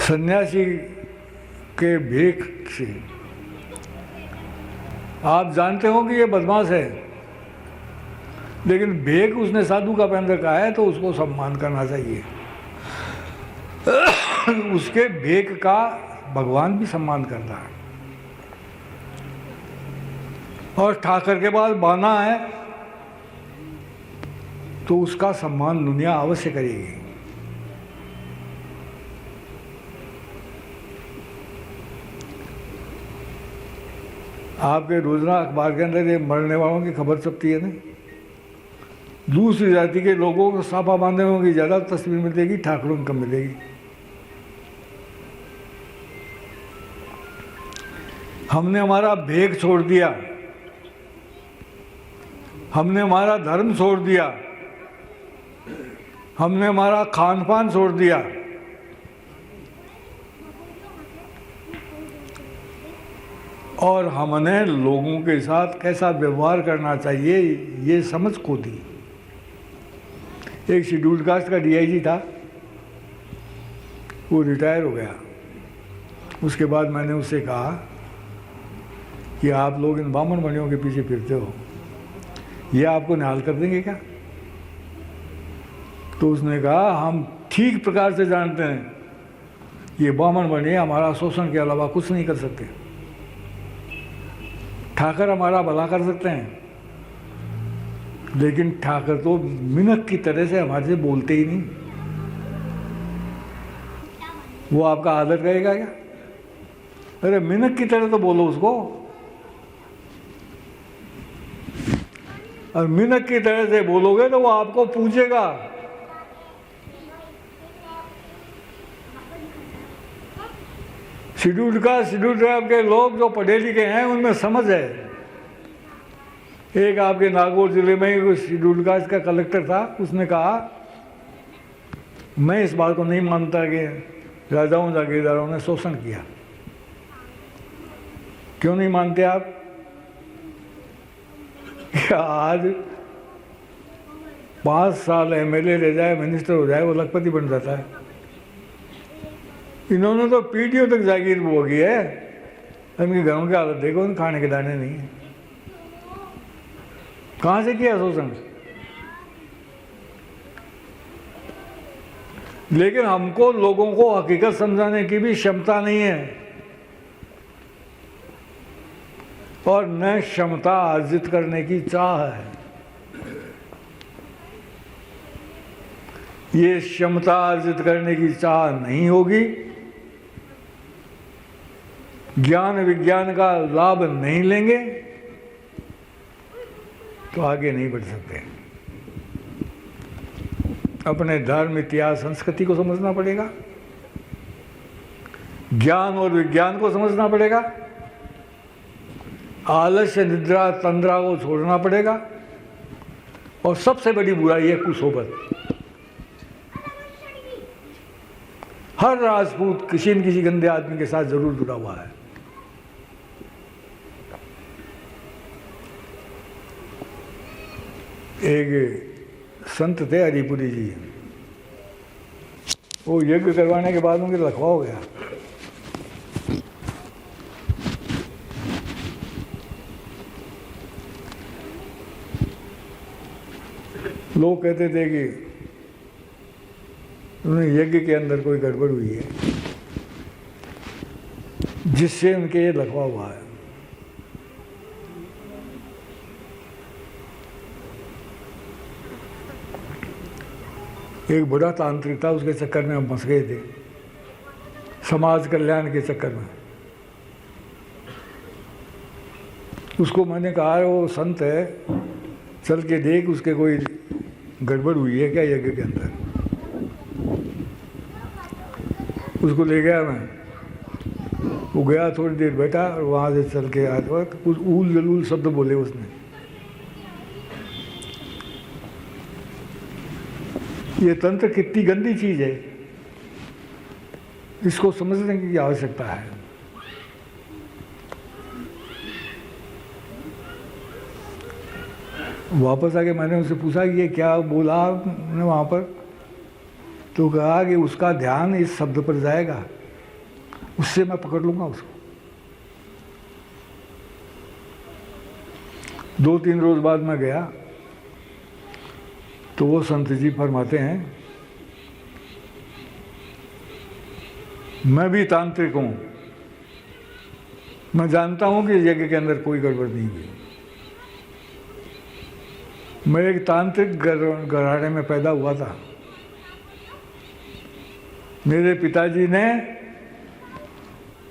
सन्यासी के भेक से आप जानते हो कि ये बदमाश है, लेकिन भेक उसने साधु का पहन रखा है तो उसको सम्मान करना चाहिए। उसके भेक का भगवान भी सम्मान करता है। और ठाकर के बाद बाना है तो उसका सम्मान दुनिया अवश्य करेगी। आपके रोजना अखबार के अंदर ये मरने वालों की खबर छपती है ना, दूसरी जाति के लोगों को साफा बांधने वालों की ज़्यादा तस्वीर मिलेगी, ठाकुरों की कम मिलेगी। हमने हमारा भेक छोड़ दिया, हमने हमारा धर्म छोड़ दिया, हमने हमारा खान पान छोड़ दिया। और हमने लोगों के साथ कैसा व्यवहार करना चाहिए ये समझ खो दी। एक शेड्यूल्ड कास्ट का डीआईजी था, वो रिटायर हो गया। उसके बाद मैंने उससे कहा कि आप लोग इन बामन मणियों के पीछे फिरते हो, ये आपको निहाल कर देंगे क्या? तो उसने कहा हम ठीक प्रकार से जानते हैं ये बामन मणि हमारा शोषण के अलावा कुछ नहीं कर सकते। ठाकर हमारा भला कर सकते हैं, लेकिन ठाकर तो मिनक की तरह से हमारे से बोलते ही नहीं। वो आपका आदर करेगा क्या? अरे मिनक की तरह तो बोलो उसको, और मिनक की तरह से बोलोगे तो वो आपको पूछेगा। शेड्यूल्ड कास्ट शेड्यूल्ड ट्राइब के लोग जो पढ़े लिखे हैं उनमें समझ है। एक आपके नागौर जिले में शेड्यूल्ड कास्ट का कलेक्टर था, उसने कहा मैं इस बात को नहीं मानता कि राजाओं जागीरदारों ने शोषण किया। क्यों नहीं मानते आप? आज 5 साल एमएलए रह जाए, मिनिस्टर हो जाए, वो लखपति बन जाता है। इन्होंने तो पीढ़ियों तक जागीर भोगी है। इनके घरों की हालत देखो, उन खाने के दाने नहीं है। कहाँ से किया शोषण? लेकिन हमको लोगों को हकीकत समझाने की भी क्षमता नहीं है, और न क्षमता अर्जित करने की चाह है। ये क्षमता अर्जित करने की चाह नहीं होगी, ज्ञान विज्ञान का लाभ नहीं लेंगे तो आगे नहीं बढ़ सकते। अपने धर्म, इतिहास, संस्कृति को समझना पड़ेगा, ज्ञान और विज्ञान को समझना पड़ेगा, आलस्य, निद्रा, तंद्रा को छोड़ना पड़ेगा, और सबसे बड़ी बुराई है कुसोबत। हर राजपूत किसी न किसी गंदे आदमी के साथ जरूर जुड़ा हुआ है। एक संत थे हरिपुरी जी, वो यज्ञ करवाने के बाद उनके लखवा हो गया। लोग कहते थे कि उन्हें यज्ञ के अंदर कोई गड़बड़ हुई है जिससे उनके ये लखवा हुआ है। एक बड़ा तांत्रिक था, उसके चक्कर में हम फंस गए थे, समाज कल्याण के चक्कर में। उसको मैंने कहा वो संत है, चल के देख उसके कोई गड़बड़ हुई है क्या यज्ञ के अंदर। उसको ले गया मैं, वो गया, थोड़ी देर बैठा और वहाँ से चल के आया तो कुछ ऊल जलूल शब्द बोले उसने। ये तंत्र कितनी गंदी चीज है, इसको समझने की आवश्यकता है। वापस आके मैंने उनसे पूछा कि ये क्या बोला आपने वहाँ पर, तो कहा कि उसका ध्यान इस शब्द पर जाएगा उससे मैं पकड़ लूँगा उसको। 2-3 रोज़ बाद मैं गया तो वो संत जी फरमाते हैं, मैं भी तांत्रिक हूँ, मैं जानता हूँ कि इस जगह के अंदर कोई गड़बड़ नहीं हुई। मैं एक तांत्रिक घराने में पैदा हुआ था। मेरे पिताजी ने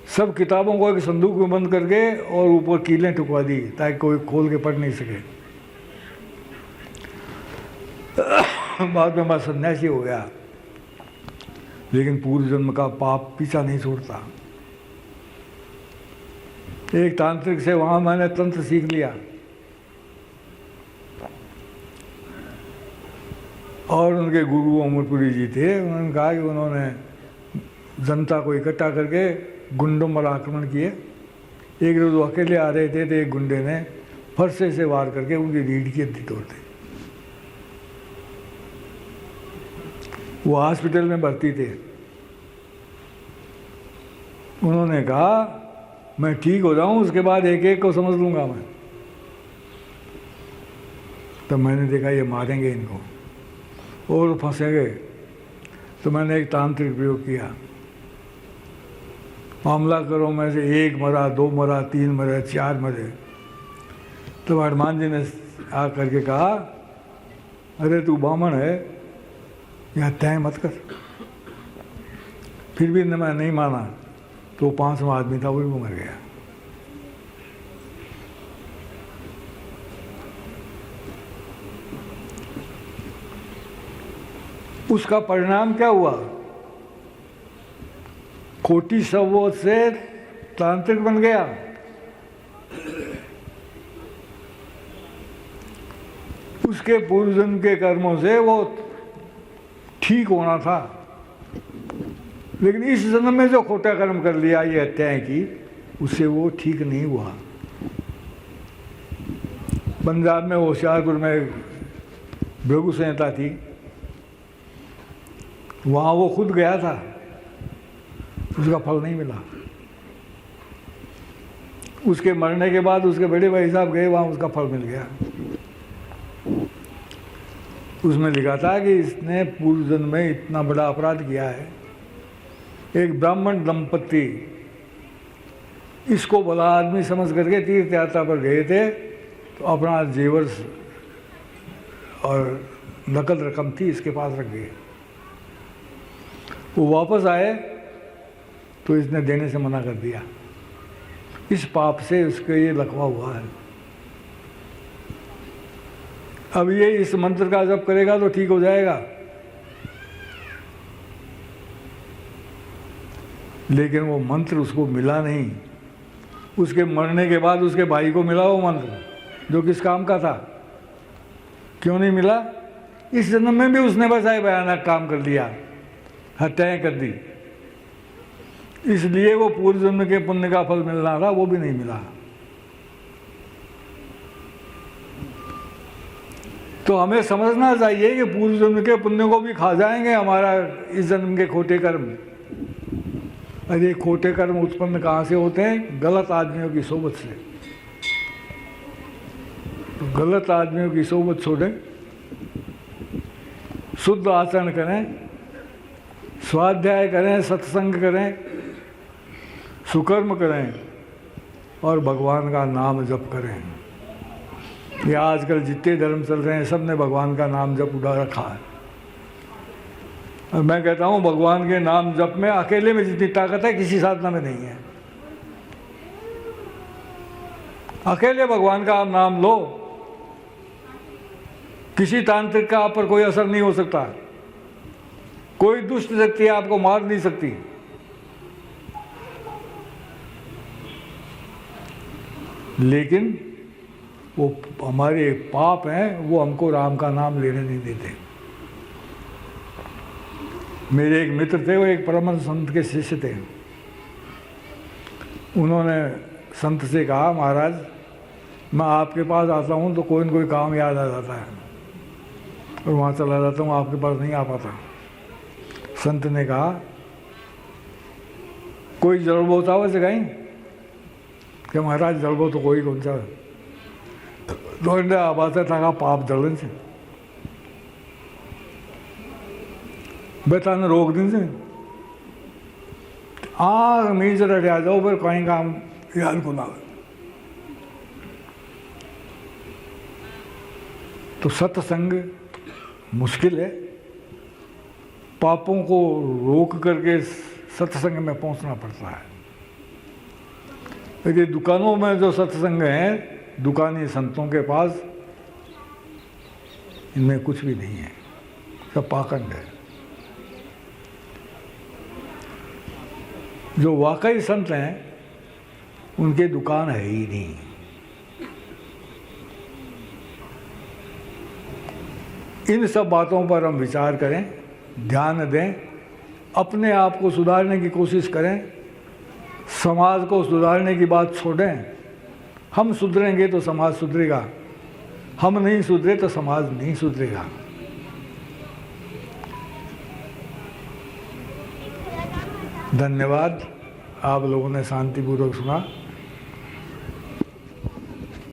सब किताबों को एक संदूक में बंद करके और ऊपर कीलें ठुकवा दी ताकि कोई खोल के पढ़ नहीं सके। बाद में मैं सन्यासी हो गया, लेकिन पूर्व जन्म का पाप पीछा नहीं छोड़ता। एक तांत्रिक से वहाँ मैंने तंत्र सीख लिया और उनके गुरु अमरपुरी जी थे। उन्होंने कहा कि उन्होंने जनता को इकट्ठा करके गुंडों पर आक्रमण किए। एक रोज वो अकेले आ रहे थे तो एक गुंडे ने फरसे से वार करके उनकी रीढ़ की हड्डी तोड़ दी। वो हॉस्पिटल में भर्ती थे। उन्होंने कहा मैं ठीक हो जाऊं, उसके बाद एक एक को समझ लूंगा मैं। तब मैंने देखा ये मारेंगे इनको और फंसेंगे, तो मैंने एक तांत्रिक प्रयोग किया। मामला करो में से 1 मरा, 2 मरा, 3 मरे, 4 मरे। तो हनुमान जी ने आ करके कहा, अरे तू बामण है, यह तय मत कर। फिर भी मैं नहीं माना, तो 5वां आदमी था, वो भी मर गया। उसका परिणाम क्या हुआ? खोटी सवोत से तांत्रिक बन गया। उसके पूर्व जन्म के कर्मों से वो ठीक होना था, लेकिन इस जन्म में जो खोटा कर्म कर लिया, ये हत्याएं की, उससे वो ठीक नहीं हुआ। पंजाब में होशियारपुर में भृगु संहिता थी, वहाँ वो खुद गया था, उसका फल नहीं मिला। उसके मरने के बाद उसके बड़े भाई साहब गए, वहाँ उसका फल मिल गया। उसमें लिखा था कि इसने पूर्व जन्म में इतना बड़ा अपराध किया है। एक ब्राह्मण दंपति इसको भला आदमी समझ करके तीर्थ यात्रा पर गए थे, तो अपना जेवर और नकद रकम थी इसके पास रख गए। वो वापस आए तो इसने देने से मना कर दिया। इस पाप से उसके ये लकवा हुआ है। अब ये इस मंत्र का जप करेगा तो ठीक हो जाएगा, लेकिन वो मंत्र उसको मिला नहीं। उसके मरने के बाद उसके भाई को मिला वो मंत्र, जो किस काम का था। क्यों नहीं मिला? इस जन्म में भी उसने बस ऐसा भयानक काम कर दिया, हत्याएं कर दी, इसलिए वो पूर्व जन्म के पुण्य का फल मिलना था, वो भी नहीं मिला। तो हमें समझना चाहिए कि पूर्व जन्म के पुण्य को भी खा जाएंगे हमारा इस जन्म के खोटे कर्म। अरे खोटे कर्म उत्पन्न कहाँ से होते हैं? गलत आदमियों की सोबत से। तो गलत आदमियों की सोबत छोड़ें, शुद्ध आचरण करें, स्वाध्याय करें, सत्संग करें, सुकर्म करें और भगवान का नाम जप करें। ये आजकल जितने धर्म चल रहे हैं सब ने भगवान का नाम जप उड़ा रखा है। और मैं कहता हूँ भगवान के नाम जप में अकेले में जितनी ताकत है किसी साधना में नहीं है। अकेले भगवान का आप नाम लो, किसी तांत्रिक का आप पर कोई असर नहीं हो सकता, कोई दुष्ट शक्ति आपको मार नहीं सकती। लेकिन वो हमारे पाप हैं, वो हमको राम का नाम लेने नहीं देते। मेरे एक मित्र थे, वो एक परम संत के शिष्य थे। उन्होंने संत से कहा, महाराज मैं आपके पास आता हूँ तो कोई न कोई काम याद आ जाता है और वहाँ चला जाता हूँ, आपके पास नहीं आ पाता। संत ने कहा कोई जड़बो आवे से कहीं कि महाराज जड़बो तो कोई कौन सा दोंडे आबाद था पाप जलन से बेटा ने रोक दी से आग मीज रट आ जाओ फिर कहीं काम याद को ना। तो सत्संग मुश्किल है, पापों को रोक करके सत्संग में पहुंचना पड़ता है। यदि दुकानों में जो सत्संग है दुकानी संतों के पास, इनमें कुछ भी नहीं है, सब पाखंड है। जो वाकई संत हैं उनके दुकान है ही नहीं। इन सब बातों पर हम विचार करें, ध्यान दें, अपने आप को सुधारने की कोशिश करें, समाज को सुधारने की बात छोड़ें। हम सुधरेंगे तो समाज सुधरेगा, हम नहीं सुधरे तो समाज नहीं सुधरेगा। धन्यवाद, आप लोगों ने शांतिपूर्वक सुना।